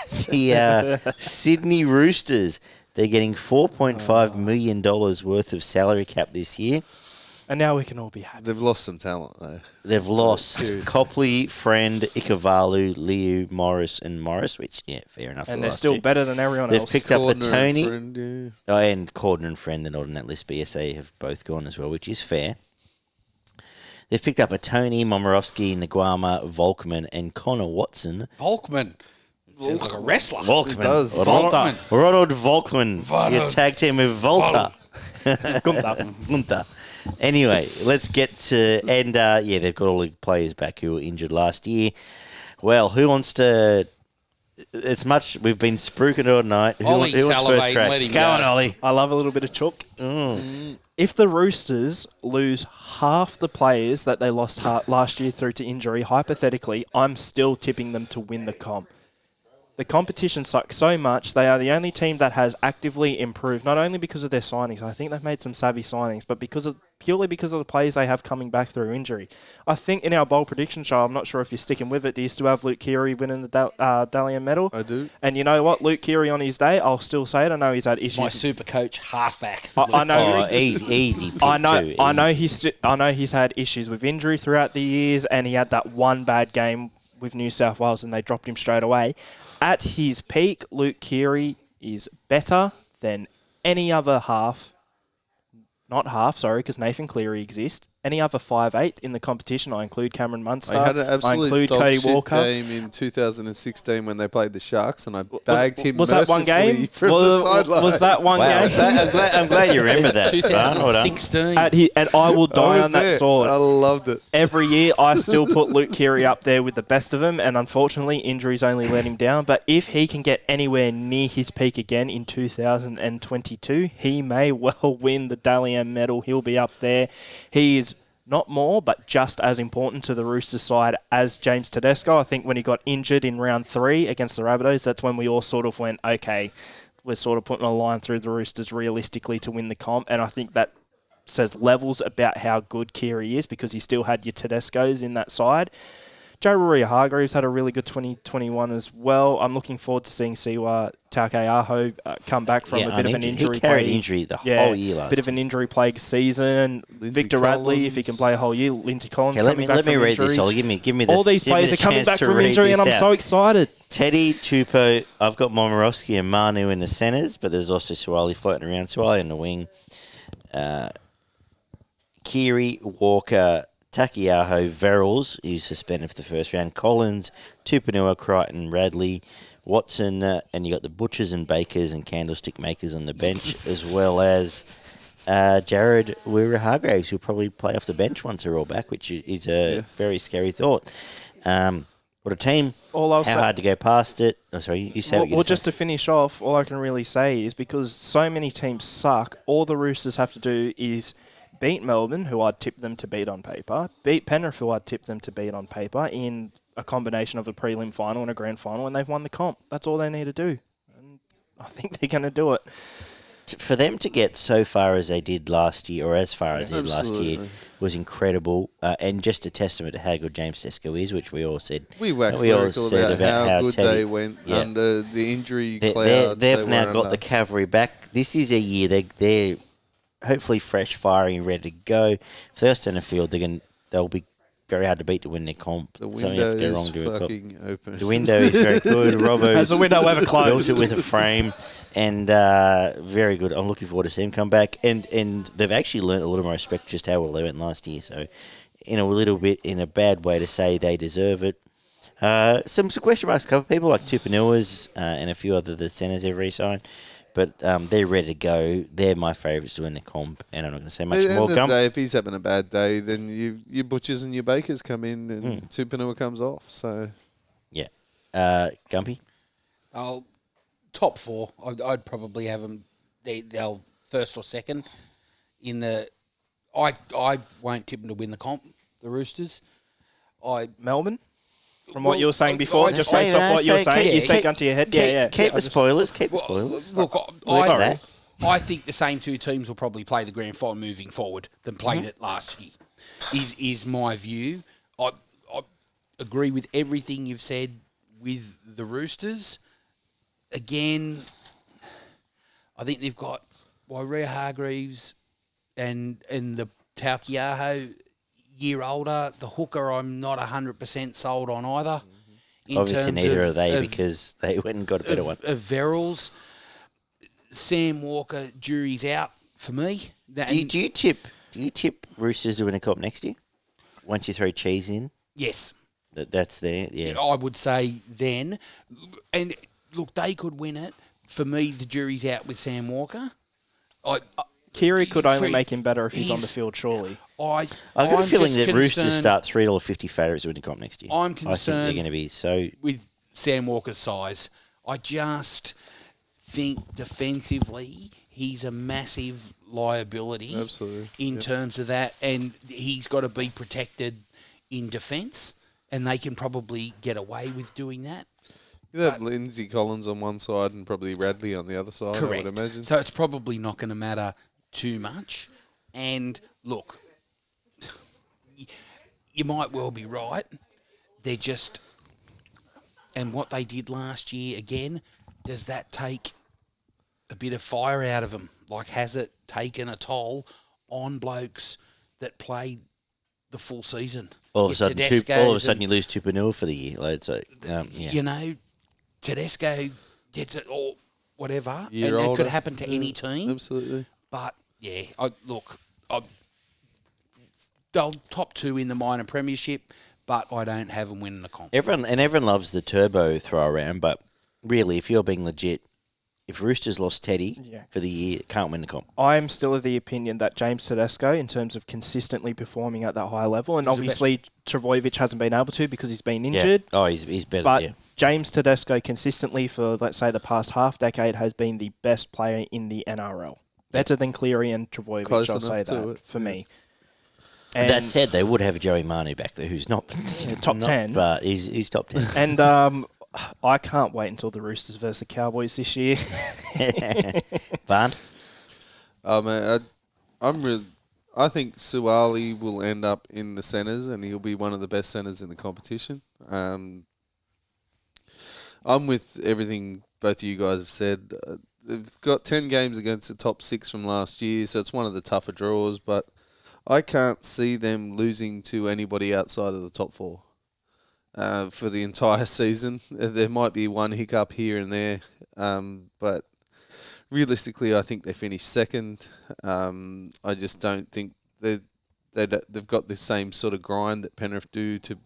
the Sydney Roosters. They're getting $4.5 million worth of salary cap this year. And now we can all be happy. They've lost some talent, though. They've lost Copley, Friend, Ikavalu, Liu, Morris, which, fair enough. And they're still better than everyone else. They've picked up a Tony. And Friend, and Corden and Friend, they're not on that list, but yes, they have both gone as well, which is fair. They've picked up a Tony, Momorowski, Nguama, Volkman, and Connor Watson. Volkman. Sounds like a wrestler. Volkman. It does. Ronald Volkman. You tagged him with Volta. Gunther. Anyway, let's get to... And, they've got all the players back who were injured last year. Well, who wants to... It's much... We've been spruiking all night. Who wants first crack? Go on, Ollie. I love a little bit of chook. If the Roosters lose half the players that they lost last year through to injury, hypothetically, I'm still tipping them to win the comp. The competition sucks so much. They are the only team that has actively improved, not only because of their signings. I think they've made some savvy signings, but purely because of the players they have coming back through injury. I think in our bold prediction show, I'm not sure if you're sticking with it. Do you still have Luke Keary winning the Dalian medal? I do. And you know what? Luke Keary on his day, I'll still say it. I know he's had issues. My super coach halfback. I know. Easy. I know he's had issues with injury throughout the years, and he had that one bad game with New South Wales, and they dropped him straight away. At his peak, Luke Keary is better than any other half. Not half, sorry, because Nathan Cleary exists. Any other 5'8" in the competition, I include Cameron Munster. I had an absolute dog Cody shit Walker. game in 2016 when they played the Sharks, and I bagged him was that one game? from the sideline. Was that one game? I'm glad you remember that. 2016. And I will die on that sword. I loved it. Every year, I still put Luke Keary up there with the best of them, and unfortunately, injuries only let him down. But if he can get anywhere near his peak again in 2022, he may well win the Dalian medal. He'll be up there. He is not more, but just as important to the Roosters side as James Tedesco. I think when he got injured in round 3 against the Rabbitohs, that's when we all sort of went, okay, we're sort of putting a line through the Roosters realistically to win the comp. And I think that says levels about how good Keary is, because he still had your Tedescos in that side. Joe Rory-Hargreaves had a really good 2021 as well. I'm looking forward to seeing Siwa Taukei'aho come back from a bit of an injury. He carried injury the whole year last. Bit of an injury-plagued season. Victor Radley, if he can play a whole year. Lindsay Collins let me read this. Give me this. All these players are coming back from injury, and I'm so excited. Teddy, Tupou, I've got Momorowski and Manu in the centres, but there's also Suwali floating around. Suwali in the wing. Keary, Walker, Taukei'aho, Verrills, who's suspended for the first round, Collins, Tupanua, Crichton, Radley, Watson, and you got the Butchers and Bakers and Candlestick Makers on the bench, as well as Jared Rory-Hargreaves, who'll probably play off the bench once they're all back, which is a very scary thought. What a team. How hard to go past it. Oh, sorry, you said Well, just to finish off, all I can really say is because so many teams suck, all the Roosters have to do is beat Melbourne, who I'd tip them to beat on paper, beat Penrith, who I'd tip them to beat on paper, in a combination of a prelim final and a grand final, and they've won the comp. That's all they need to do. And I think they're going to do it. For them to get so far as they did last year, or as far as they did last year, was incredible, and just a testament to how good James Tedesco is, which we all said. We waxed lyrical about how good they went under the injury cloud. They've now got the cavalry back. This is a year they're hopefully fresh, fiery, and ready to go. First in the field, they'll be very hard to beat to win their comp. The window is fucking open. The window is very good. Robbo has the window ever closed? Built it with a frame, and very good. I'm looking forward to seeing him come back. And they've actually learnt a little more respect just how well they went last year. So, in a bad way to say they deserve it. Some question marks cover people like Tupanua's and a few other the centres they've re-signed. But they're ready to go. They're my favourites to win the comp, and I'm not going to say much more. At the end of the day, if he's having a bad day, then your Butchers and your Bakers come in, and Tupanua comes off. So, yeah, Gumpy. Top 4. I'd probably have them. They'll first or second. I won't tip them to win the comp. The Roosters. Melbourne. From what you were saying before, just based off what you're saying, you say gun to your head. Keep the spoilers. Look, I think the same two teams will probably play the grand final moving forward than played it last year. Is my view. I agree with everything you've said with the Roosters. again, I think they've got Wairea Hargreaves and the Taukiaho year older. The hooker, I'm not 100% sold on either. In Obviously, terms neither of, are they of- because they went and got a better one. Of Verrills. Sam Walker, jury's out for me. Do you tip Roosters to win a comp next year? Once you throw Cheese in, Yes. that's there. Yeah. I would say then. And look, they could win it. For me, the jury's out with Sam Walker. Kiri could only Free- make him better if he's on the he's- field, surely. I've got a feeling that Roosters start $3.50 favourites to win the comp next year. I'm I think concerned they're going to be so. with Sam Walker's size. I just think defensively he's a massive liability. Absolutely. In terms of that, and he's got to be protected in defence, and they can probably get away with doing that. You have Lindsay Collins on one side and probably Radley on the other side, Correct. I would imagine. So it's probably not going to matter too much. And look, you might well be right. They're just, and what they did last year again, does that take a bit of fire out of them? Like, has it taken a toll on blokes that played the full season? All of a sudden, Tedesco's you lose Tupanua for the year. Like, so, yeah. You know, Tedesco gets it or whatever, Year and it older. could happen to any team. Absolutely. But yeah, they'll top two in the minor premiership, but I don't have them winning the comp. Everyone loves the turbo throw around, but really, if you're being legit, if Roosters lost Teddy for the year, can't win the comp. I'm still of the opinion that James Tedesco, in terms of consistently performing at that high level, and obviously Travojevic hasn't been able to because he's been injured. Yeah. Oh, he's better. But yeah. James Tedesco consistently for, let's say, the past half decade has been the best player in the NRL. Better than Cleary and Travojevic, Close I'll say enough to that, it, for yeah. me. And that said, they would have Joey Manu back there, who's not top 10. but he's top 10. And I can't wait until the Roosters versus the Cowboys this year. Barn? Oh man, I think Suwali will end up in the centres, and he'll be one of the best centres in the competition. I'm with everything both of you guys have said. They've got 10 games against the top 6 from last year, so it's one of the tougher draws. But I can't see them losing to anybody outside of the top 4 for the entire season. There might be one hiccup here and there, but realistically, I think they finish second. I just don't think they've got the same sort of grind that Penrith do to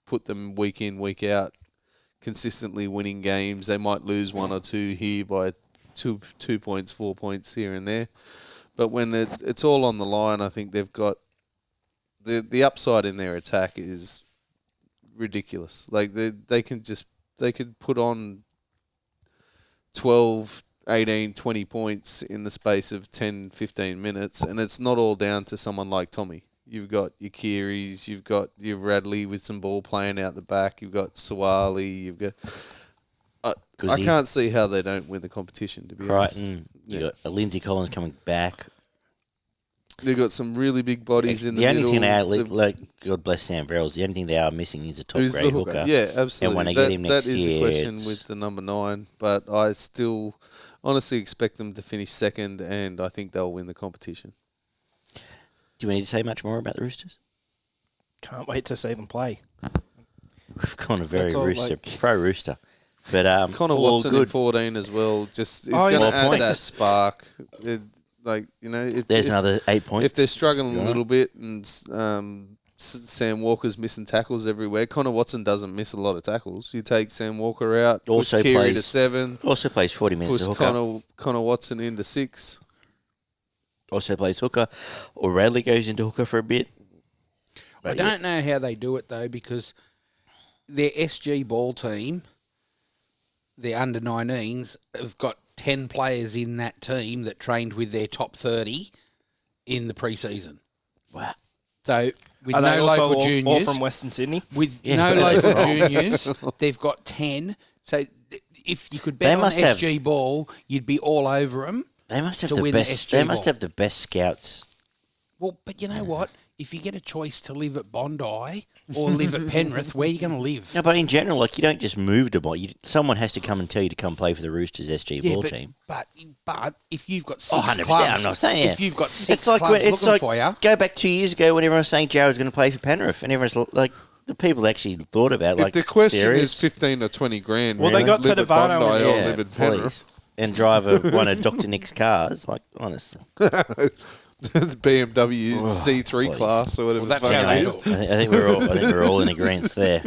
put them week in, week out, consistently winning games. They might lose one or two here by 2 points, 4 points here and there. But when it's all on the line, I think they've got the upside in their attack is ridiculous. Like they could put on 12, 18, 20 points in the space of 10, 15 minutes, and it's not all down to someone like Tommy. You've got your Kearys, you've got your Radley with some ball playing out the back, you've got Suwali, you've got... I can't see how they don't win the competition, to be honest. You got Lindsay Collins coming back. They've got some really big bodies in the only middle. thing they are, God bless Sam Verrills, the only thing they are missing is a top Who's grade the hooker. Yeah, absolutely. And when they get him next that is year, the question it's- with the number 9, but I still honestly expect them to finish second, and I think they'll win the competition. Do you need to say much more about the Roosters? Can't wait to see them play. We've gone a very That's all, pro-Rooster. But Connor all Watson good. in 14 as well. Just he's Oh, going yeah. to add Points. that spark. There's another 8 points. If they're struggling a little bit and Sam Walker's missing tackles everywhere, Connor Watson doesn't miss a lot of tackles. You take Sam Walker out, Also push Keary to plays 7, also plays 40 minutes push of hooker. Connor Watson into 6. Also plays hooker. Or Radley goes into hooker for a bit. I don't know how they do it, though, because their SG ball team, their under-19s, have got 10 players in that team that trained with their top 30 in the pre-season. Wow. So with Are they no also local all juniors, from Western Sydney? with Yeah. no local juniors, they've got 10. So if you could bet on must have- SG ball, you'd be all over them. They must have To the win the best. SG They must ball. have the best scouts. Well, but you know what? If you get a choice to live at Bondi or live at Penrith, where are you going to live? No, but in general, like, you don't just move to Bondi. Someone has to come and tell you to come play for the Roosters SG ball team. But if you've got 6 100%, clubs, I'm not saying if you've got 6 it's like clubs it's looking like for you, go back 2 years ago when everyone was saying Jared's going to play for Penrith, and everyone's like, the people actually thought about, like, If the question serious? is 15 or 20 grand, Well, they got live at Tadavano Bondi in or Yeah, live in please. Penrith. And drive one of Dr. Nick's cars, like, honestly. The BMW C3 please. class or whatever Well, the that's fuck how it they is. do. I think we're all in agreement there.